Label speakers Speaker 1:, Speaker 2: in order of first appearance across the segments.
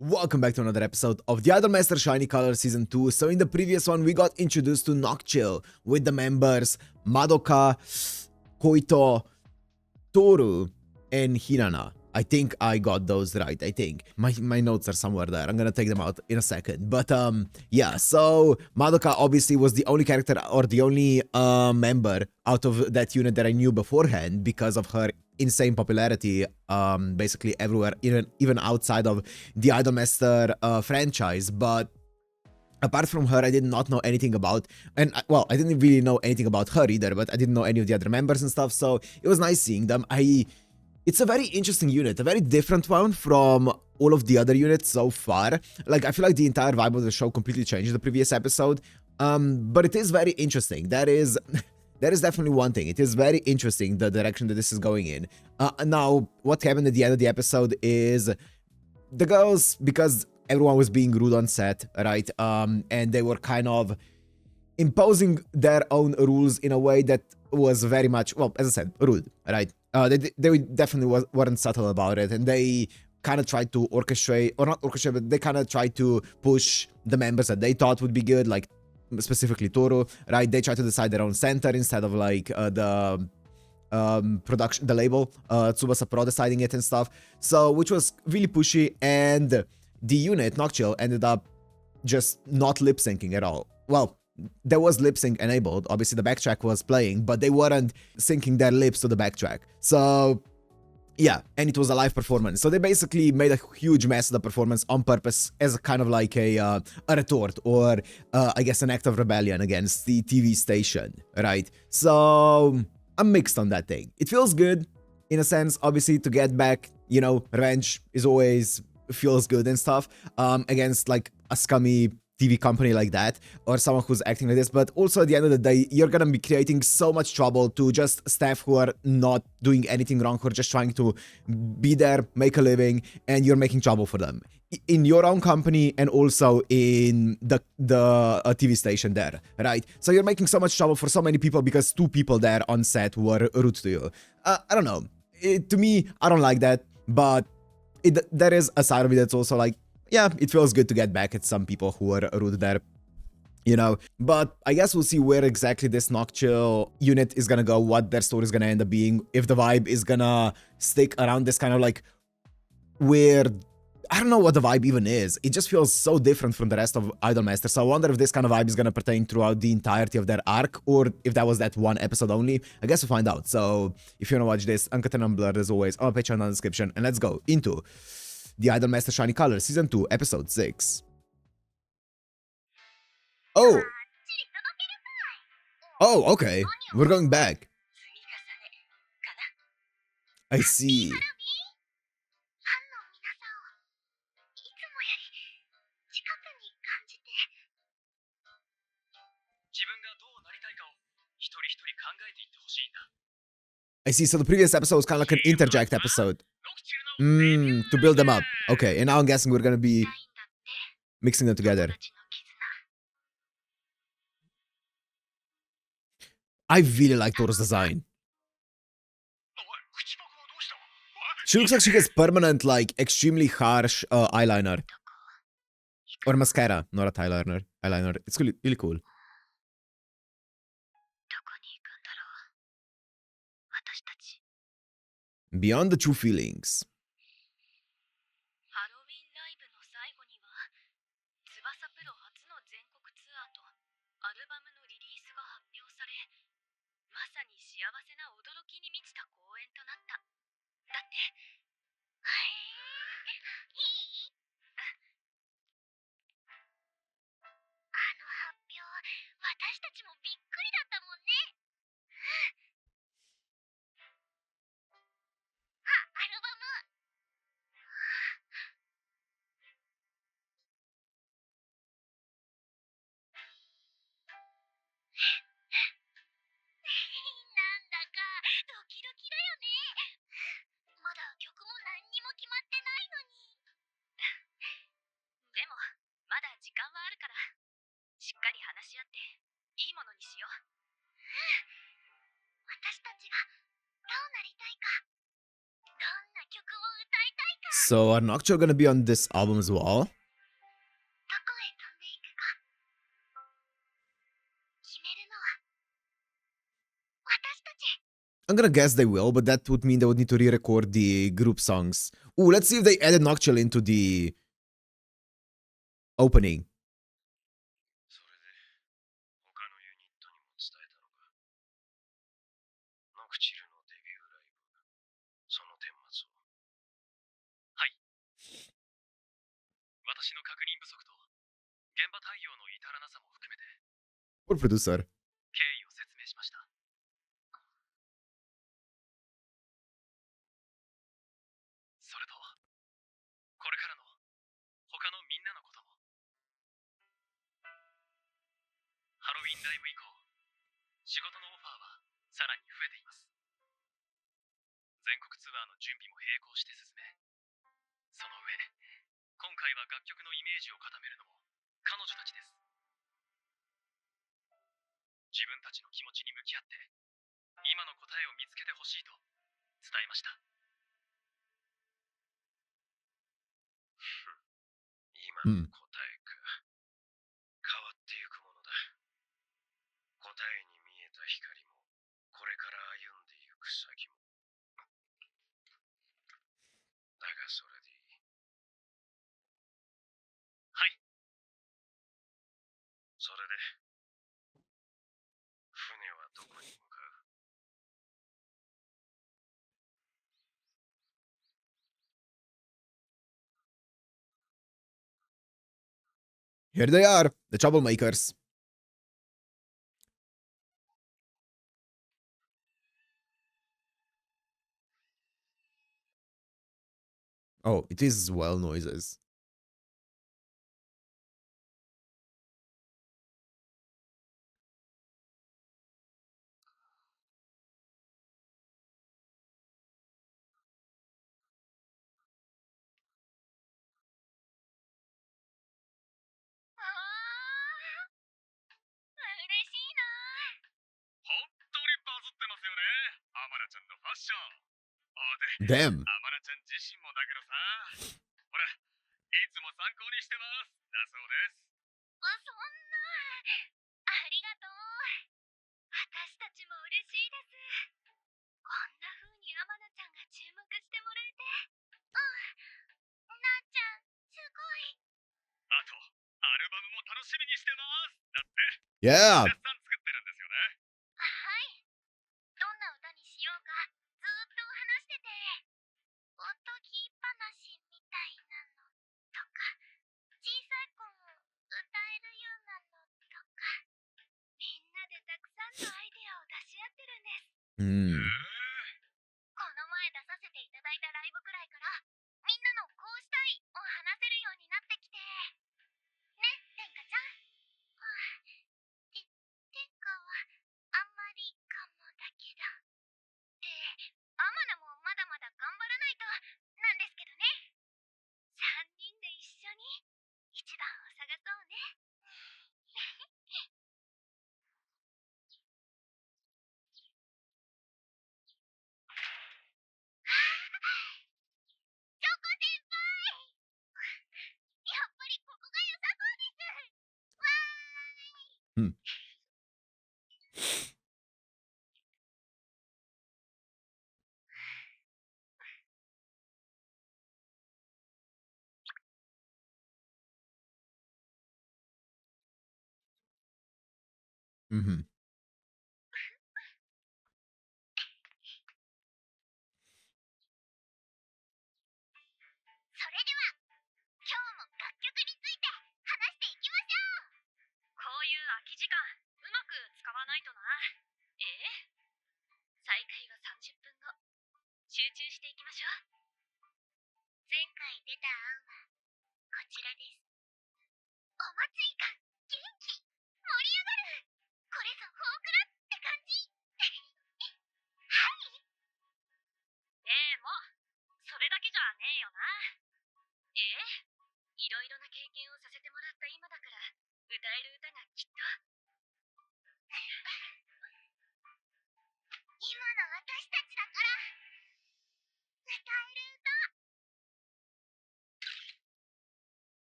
Speaker 1: Welcome back to another episode of the Idolmaster Shiny Color Season 2. So in the previous one, we got introduced to Noctchill with the members Madoka, Koito, Toru, and Hirana. I think I got those right, I think. My notes are somewhere there. I'm gonna take them out in a second. But yeah, so Madoka obviously was the only character or the only member out of that unit that I knew beforehand because of her insane popularity basically everywhere, even outside of the Idolmaster franchise. But apart from her, I did not know anything about, and well, I didn't really know anything about her either, but I didn't know any of the other members and stuff, so it was nice seeing them. It's a very interesting unit, a very different one from all of the other units so far. Like, I feel like the entire vibe of the show completely changed in the previous episode, but it is very interesting. That is definitely one thing. It is very interesting, the direction that this is going in. Now, what happened at the end of the episode is the girls, because everyone was being rude on set, right? And they were kind of imposing their own rules in a way that was very much, well, as I said, rude, right? They definitely weren't subtle about it, and they kind of tried to orchestrate, or not orchestrate, but they kind of tried to push the members that they thought would be good, like specifically Toru, right? They tried to decide their own center instead of like the production, the label, Tsubasa Pro deciding it and stuff. So, which was really pushy, and the unit, Noctchill, ended up just not lip syncing at all. Well, there was lip sync enabled, obviously the backtrack was playing, but they weren't syncing their lips to the backtrack. So yeah, and it was a live performance. So they basically made a huge mess of the performance on purpose as a kind of like a retort, or I guess an act of rebellion against the TV station, right? So I'm mixed on that thing. It feels good in a sense, obviously, to get back, you know, revenge is always feels good and stuff against like a scummy TV company like that, or someone who's acting like this. But also at the end of the day, you're gonna be creating so much trouble to just staff who are not doing anything wrong, who are just trying to be there, make a living, and you're making trouble for them in your own company and also in the TV station there, right? So you're making so much trouble for so many people because two people there on set were rude to you. I don't know. To me, I don't like that, but there is a side of it that's also like, yeah, it feels good to get back at some people who are rude there, you know. But I guess we'll see where exactly this Noctchill unit is gonna go, what their story is gonna end up being, if the vibe is gonna stick around this kind of like weird, I don't know what the vibe even is. It just feels so different from the rest of Idolmaster. So I wonder if this kind of vibe is gonna pertain throughout the entirety of their arc, or if that was that one episode only. I guess we'll find out. So if you wanna watch this, Uncut and Unblurred as always on my Patreon in the description, and let's go into the Idolmaster Shiny Color Season 2, Episode 6. Oh! Oh, okay. We're going back. I see. I see, so the previous episode was kind of like an interject episode. To build them up. Okay, and now I'm guessing we're gonna be mixing them together. I really like Toru's design. She looks like she gets permanent, like, extremely harsh eyeliner. Or mascara, not a eyeliner. It's really, really cool. Beyond the true feelings. So are Noctchill gonna be on this album as well? I'm gonna guess they will, but that would mean they would need to re-record the group songs. Ooh, let's see if they added Noctchill into the opening. Poor producer. Hmm. Here they are, the troublemakers. Oh, it is well noises. Damn. Yeah. Hmm. Hmm. Mm-hmm.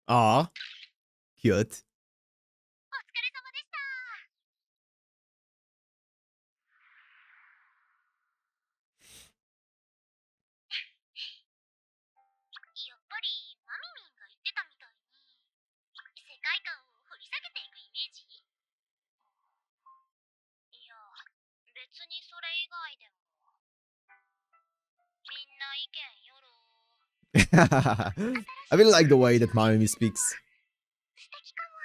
Speaker 1: Aw. Cute.
Speaker 2: お疲れ様でした。やっぱりマミミンが言ってたみたいに世界観を掘り下げていくイメージ？いや、別にそれ以外でも。みんな意見よろ。
Speaker 1: I really like the way that Mayumi speaks.
Speaker 2: 素敵かも。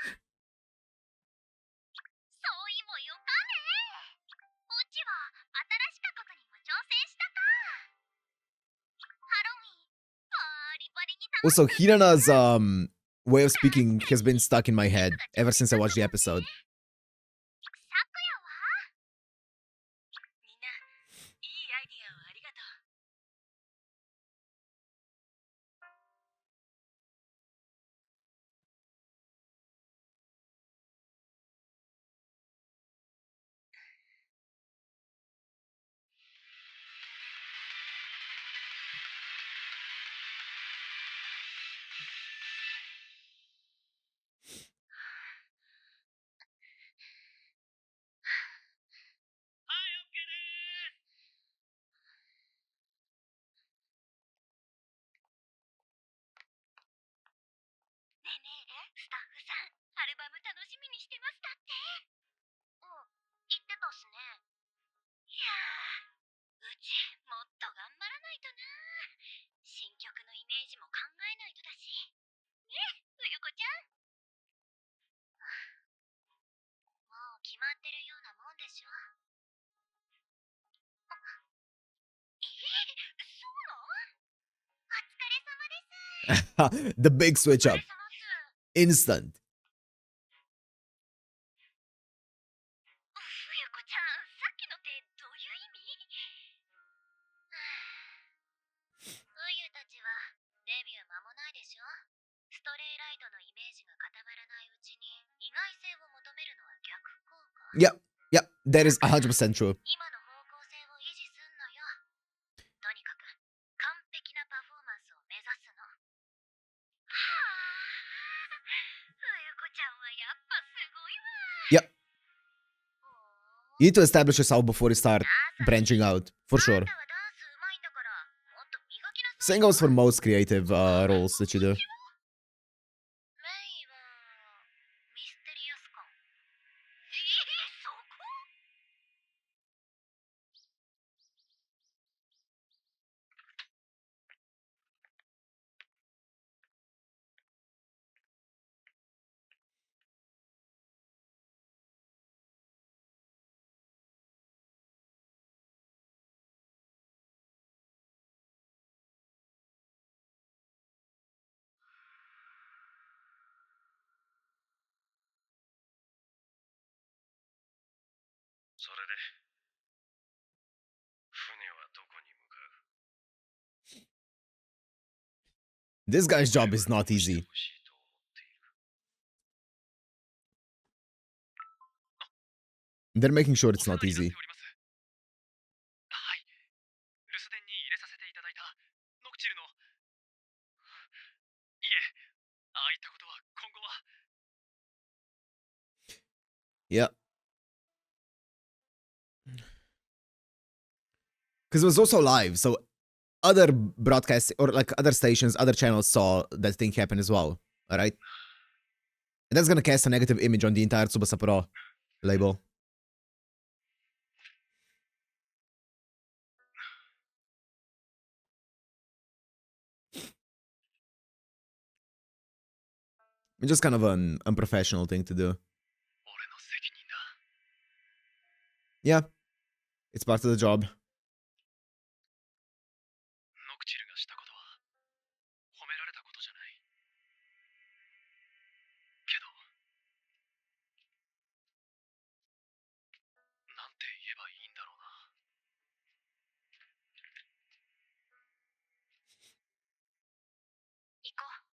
Speaker 2: そういもよかね。オチは新しかことにも挑戦したか。ハロウィン、バリバリに楽し
Speaker 1: Also, Hirana's way of speaking has been stuck in my head ever since I watched the episode.
Speaker 2: さくやは？みんな、いいアイディアをありがとう。ねえねえ、スタッフさん、アルバム楽しみにしてますだって。言ってたっすね。いやー、うちもっと頑張らないとな。新曲のイメージも考えないとだし。ね、冬子ちゃん。もう決まってるようなもんでしょ。そうなの？お疲れ様です。
Speaker 1: The big switch
Speaker 2: お疲
Speaker 1: up.
Speaker 2: れ様っす。
Speaker 1: Instant.
Speaker 2: 冬子ちゃん、さっきのってどういう意味？冬たちはデビュー間もないでしょ。ストレイライトのイメージが固まらないうちに意外性を求めるのは逆効果。
Speaker 1: Yep, yep, that is 100% true.
Speaker 2: 今の方向性を維持すんのよ。とにかく完璧なパフォーマンスを目指すの。はあ、冬子ちゃんはやっぱすごいわ。
Speaker 1: Yep. You need to establish yourself before you start branching out, for
Speaker 2: あ
Speaker 1: sure.
Speaker 2: んたはダンスうまいんだからもっと磨きなさ
Speaker 1: Same
Speaker 2: い。
Speaker 1: goes for most creative roles that you do.
Speaker 2: メイはミステリアス感。そこ？
Speaker 3: それで船はどこに向かう？
Speaker 1: This guy's job is not easy.
Speaker 3: 欲しいと思っている。
Speaker 1: They're making sure it's
Speaker 3: お世
Speaker 1: not
Speaker 3: 話になって
Speaker 1: easy.
Speaker 3: おります。はい、留守電に入れさせていただいたノクチルの。いえ、ああいったことは今後は。
Speaker 1: Yep. Because it was also live, so other broadcasts or like other stations, other channels saw that thing happen as well. Alright? And that's gonna cast a negative image on the entire Tsubasa Pro label. It's just kind of an unprofessional thing to do.
Speaker 3: 俺の責任だ。
Speaker 1: Yeah. It's part of the job.
Speaker 3: ノクチルがしたことは褒められたことじゃない。けど、なんて言えばいいんだろうな。
Speaker 2: 行こう。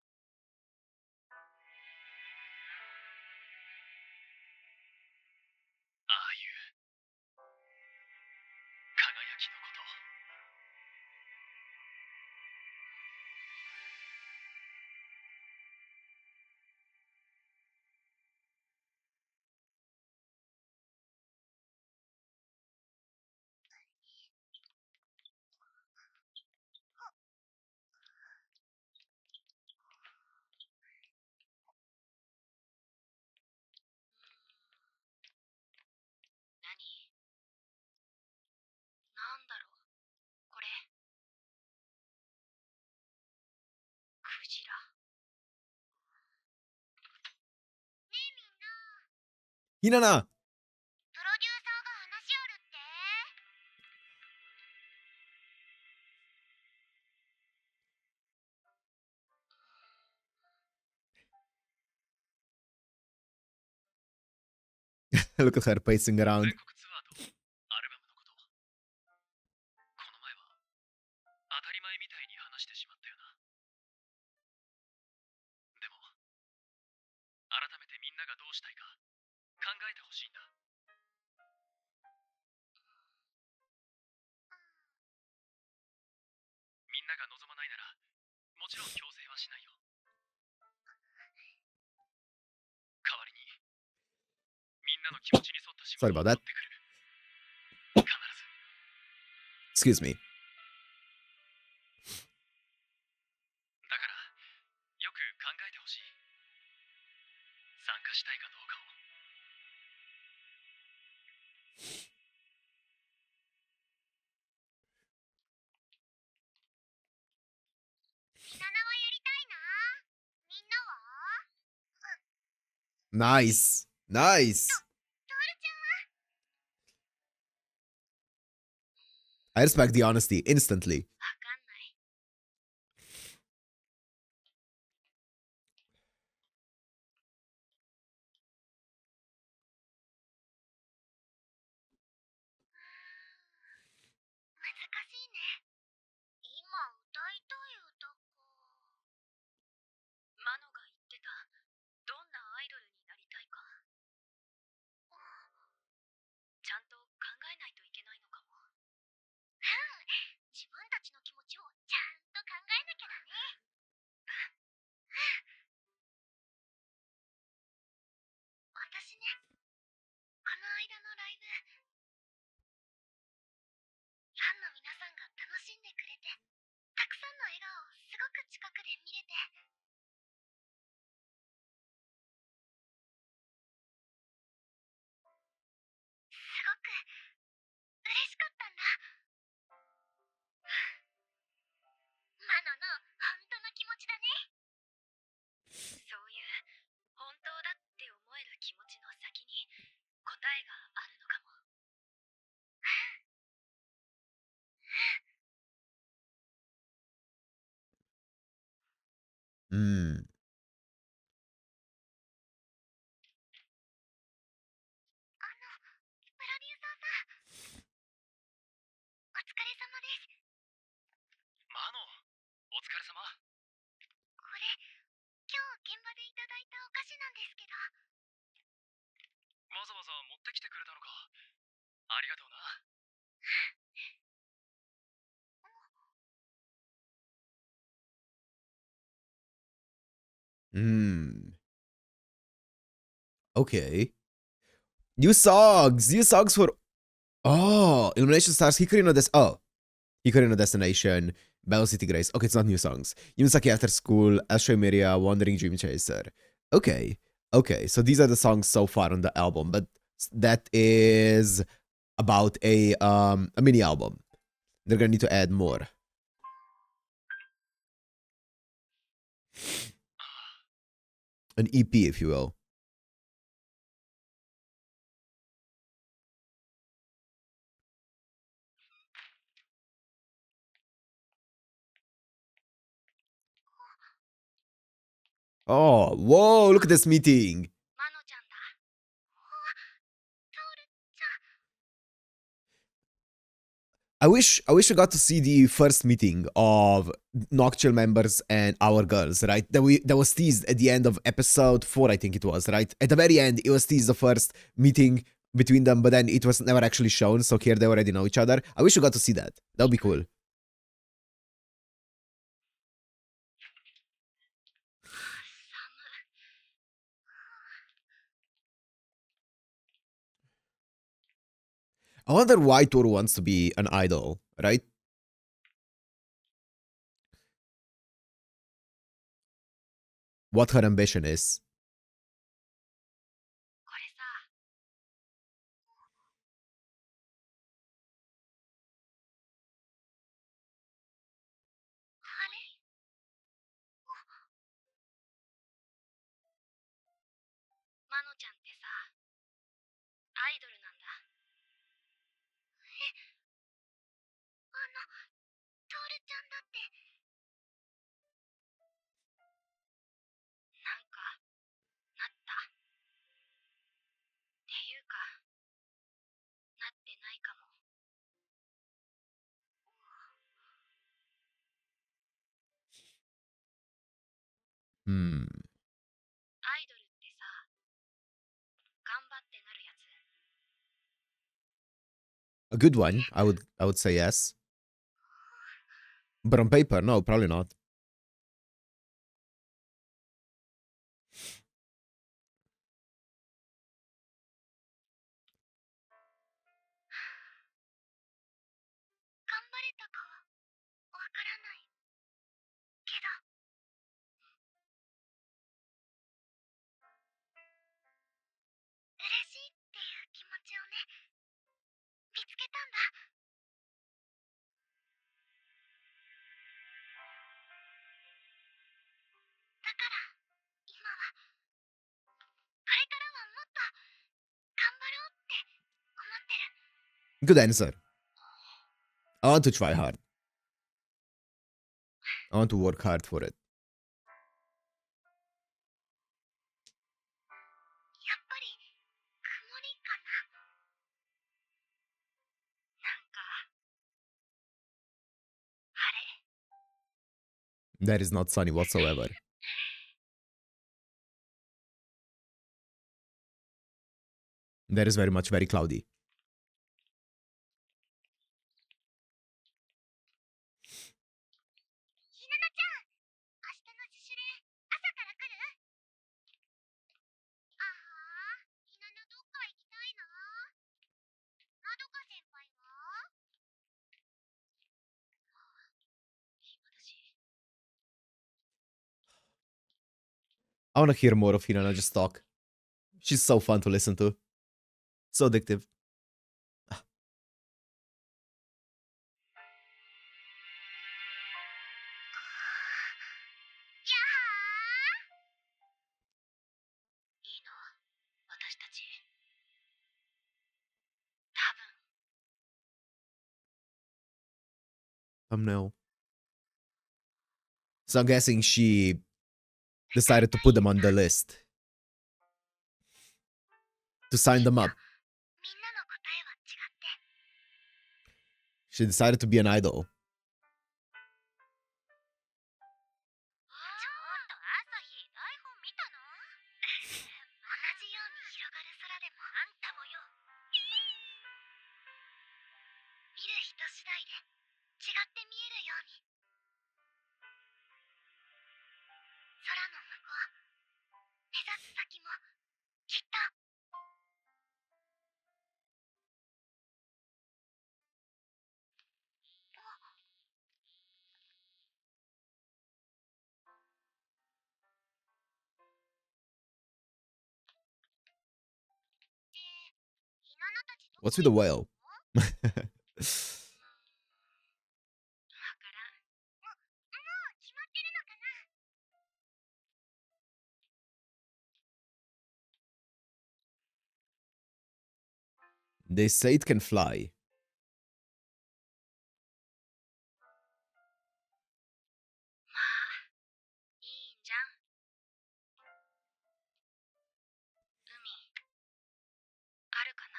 Speaker 3: ああいう輝きのこと。
Speaker 2: クジラ。ねえみんな、
Speaker 1: ひなな。
Speaker 2: プロデューサーが話あるって。
Speaker 1: Look at her pacing
Speaker 3: 全
Speaker 1: around.
Speaker 3: 国ツアーとアルバムのこと。この前は当たり前みたいに話してしまったよな。でも、改めてみんながどうしたいか考えてほしいんだ。みんなが望まないなら、もちろん強制はしないよ。代わりに、みんなの気持ちに沿った仕
Speaker 1: Sorry
Speaker 3: 事を
Speaker 1: about
Speaker 3: 持っ
Speaker 1: that.
Speaker 3: てくる。必ず。
Speaker 1: Excuse me.
Speaker 3: だから、よく考えてほしい。参加したいかどうかを。
Speaker 2: ひななはやりたいな。みんなは？
Speaker 1: Nice. Nice.
Speaker 2: トールちゃんは？
Speaker 1: I respect the honesty instantly.
Speaker 2: わかんない。難しいね。今歌いたい歌か。マノが言ってた、どんなアイドルになりたいか。ちゃんと考えないといけないのかも。自分たちの気持ちをちゃんと考えなきゃだね。私ね、この間のライブ、ファンの皆さんが楽しんでくれて、たくさんの笑顔をすごく近くで見れて、すごく嬉しかったんだ。マノの本当の気持ちだね。そういう本当だって思える気持ちの先に答えがあるのかも。
Speaker 1: Mm.
Speaker 2: プロデューサーさん、お疲れ様です。
Speaker 3: マノ、お疲れ様。
Speaker 2: これ、今日現場でいただいたお菓子なんですけど。
Speaker 3: わざわざ持ってきてくれたのか。ありがとうな。
Speaker 1: Mm. Okay. New songs. New songs for. Oh, Illumination Stars. Hikaru Des. Oh, Hikaru no Destination. Battle City Grace. Okay, it's not new songs. Yunsaki After School. Astro Miria. Wandering Dream Chaser. Okay. Okay. So these are the songs so far on the album, but that is about a mini album. They're gonna need to add more. An EP, if you will. Oh, whoa, look at this meeting.
Speaker 2: マノちゃんだ。トールちゃん。
Speaker 1: I wish we got to see the first meeting of Noctchill members and our girls, right? That was teased at the end of episode 4, I think it was, right? At the very end, it was teased the first meeting between them, but then it was never actually shown, so here they already know each other. I wish we got to see that. That would be cool. I wonder why Toru wants to be an idol, right? What her ambition is.
Speaker 2: これさ、あれ？マノちゃんってさ、アイドルなんだ。トールちゃんだって。なんか、なった。っていうか、なってないかも。
Speaker 1: Hmm.
Speaker 2: アイドルってさ、頑張ってなるやつ。
Speaker 1: A good one. I would say yes. But on paper, no, probably not.
Speaker 2: 頑張れたかはわからないけど、嬉しいっていう気持ちをね、見つけたんだ。だから今はこれからはもっと頑張ろうって思ってる。
Speaker 1: Good answer. I want to try hard. I want to work hard for it.
Speaker 2: やっぱり曇りかな。なんか晴れ。
Speaker 1: That is not sunny whatsoever. That is very much very cloudy.
Speaker 2: ひななちゃん、明日の自主練朝から来る？ああ、ひななどっか行きたいな。まどか先輩は？暇だし。
Speaker 1: I want to hear more of Hinana just talk. She's so fun to listen to. So addictive.
Speaker 2: いいの？私たち。多分。
Speaker 1: Thumbnail. So I'm guessing she decided to put them on the list. To sign them up.
Speaker 2: みんなの答えは違って。
Speaker 1: She decided to be an idol.
Speaker 2: ちょっと朝日、台本見たの？同じように広がる空でもあんたもよ。見る人次第で違って見えるように。空の向こう、目指す先もきっと。ひななたちどこ
Speaker 1: What's with the whale?
Speaker 2: わからん。もう決まってるのかな。
Speaker 1: They say it can fly.
Speaker 2: まあ、いいんじゃん。海、あるかな。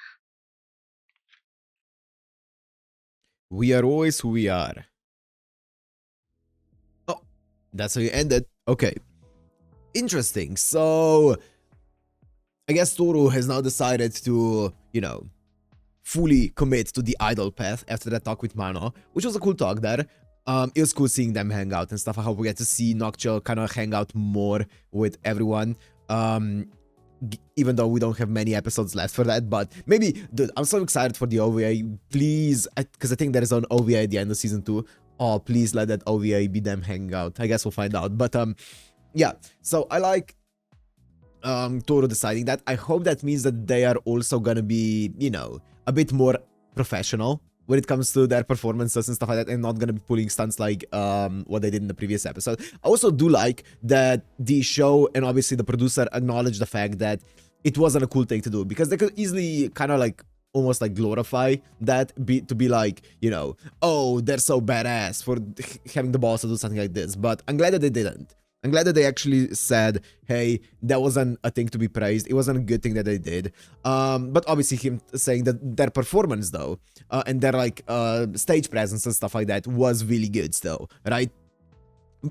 Speaker 1: We are always who we are. Oh, that's how you end it. Okay. Interesting. So, I guess Toru has now decided to, fully commit to the idol path after that talk with Mano, which was a cool talk there. It was cool seeing them hang out and stuff. I hope we get to see Noctchill kind of hang out more with everyone. Even though we don't have many episodes left for that, but maybe, dude, I'm so excited for the OVA. Please, because I think there is an OVA at the end of season 2. Oh, please let that OVA be them hanging out. I guess we'll find out. But yeah. So I like Toru deciding that. I hope that means that they are also gonna be, a bit more professional when it comes to their performances and stuff like that, and not gonna be pulling stunts like what they did in the previous episode. I also do like that the show and obviously the producer acknowledge the fact that it wasn't a cool thing to do, because they could easily kind of like almost like glorify that, to be like, you know, oh, they're so badass for having the balls to do something like this. But I'm glad that they didn't. I'm glad that they actually said, hey, that wasn't a thing to be praised. It wasn't a good thing that they did. But obviously him saying that their performance though, and their like stage presence and stuff like that was really good still, right?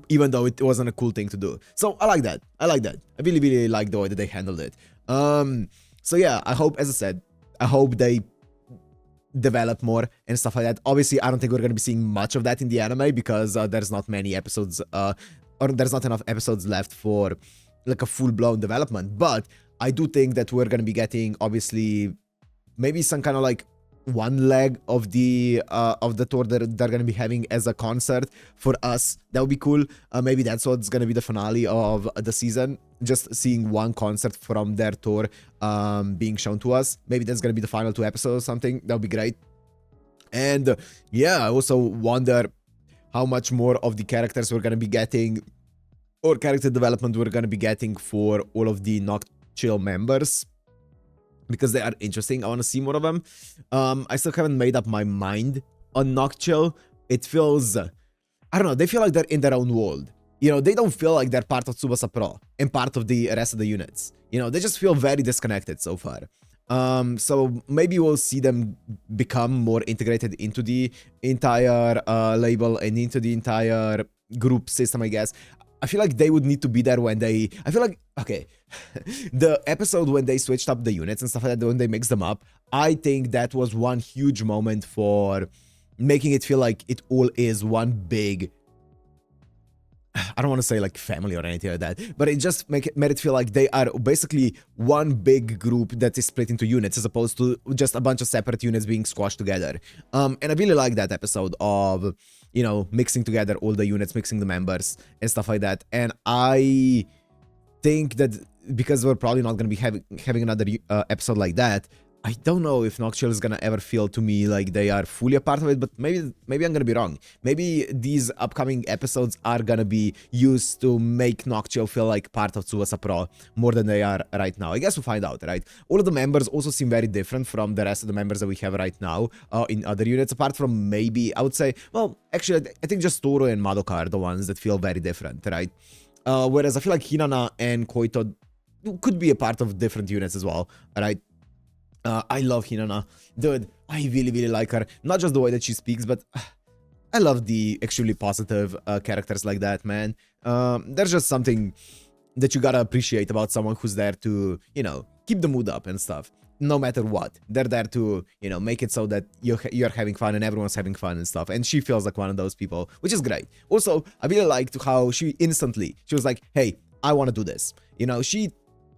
Speaker 1: Even though it wasn't a cool thing to do. So I like that. I like that. I really, really like the way that they handled it. So yeah, I hope, as I said, I hope they develop more and stuff like that. Obviously, I don't think we're going to be seeing much of that in the anime, because there's not many episodes, or there's not enough episodes left for like a full-blown development. But I do think that we're going to be getting, obviously, maybe some kind of like one leg of the tour that they're going to be having as a concert for us. That would be cool. Maybe that's what's going to be the finale of the season, just seeing one concert from their tour being shown to us. Maybe that's going to be the final 2 episodes or something. That would be great. And yeah, I also wonder how much more of the characters we're going to be getting, or character development we're going to be getting for all of the Noctchill members, because they are interesting. I want to see more of them. I still haven't made up my mind on Noctchill. It feels, I don't know, they feel like they're in their own world. You know, they don't feel like they're part of Tsubasa Pro and part of the rest of the units. You know, they just feel very disconnected so far. So maybe we'll see them become more integrated into the entire label and into the entire group system, I guess. I feel like they would need to be there when they... I feel like, okay, the episode when they switched up the units and stuff like that, when they mixed them up, I think that was one huge moment for making it feel like it all is one big... I don't want to say like family or anything like that, but it just made it feel like they are basically one big group that is split into units, as opposed to just a bunch of separate units being squashed together. And I really like that episode of, you know, mixing together all the units, mixing the members and stuff like that. And I think that because we're probably not going to be having another episode like that, I don't know if Noctchill is gonna ever feel to me like they are fully a part of it, but maybe I'm gonna be wrong. Maybe these upcoming episodes are gonna be used to make Noctchill feel like part of Tsubasa Pro more than they are right now. I guess we'll find out, right? All of the members also seem very different from the rest of the members that we have right now in other units, apart from maybe, I would say, well, actually, I think just Toru and Madoka are the ones that feel very different, right? Whereas I feel like Hinata and Koito could be a part of different units as well, right? I love Hinata. Dude, I really, really like her. Not just the way that she speaks, but I love the extremely positive characters like that, man. There's just something that you gotta appreciate about someone who's there to, you know, keep the mood up and stuff. No matter what. They're there to, you know, make it so that you're having fun and everyone's having fun and stuff. And she feels like one of those people, which is great. Also, I really liked how she was like, hey, I want to do this. You know, she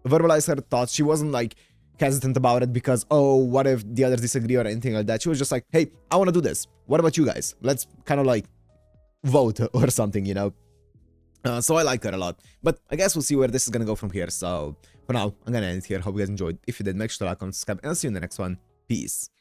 Speaker 1: verbalized her thoughts. She wasn't like hesitant about it because, oh, what if the others disagree or anything like that. She was just like, hey, I want to do this. What about you guys? Let's kind of like vote or something, you know? So I like her a lot. But I guess we'll see where this is going to go from here. So for now, I'm going to end it here. Hope you guys enjoyed. If you did, make sure to like, comment, subscribe, and I'll see you in the next one. Peace.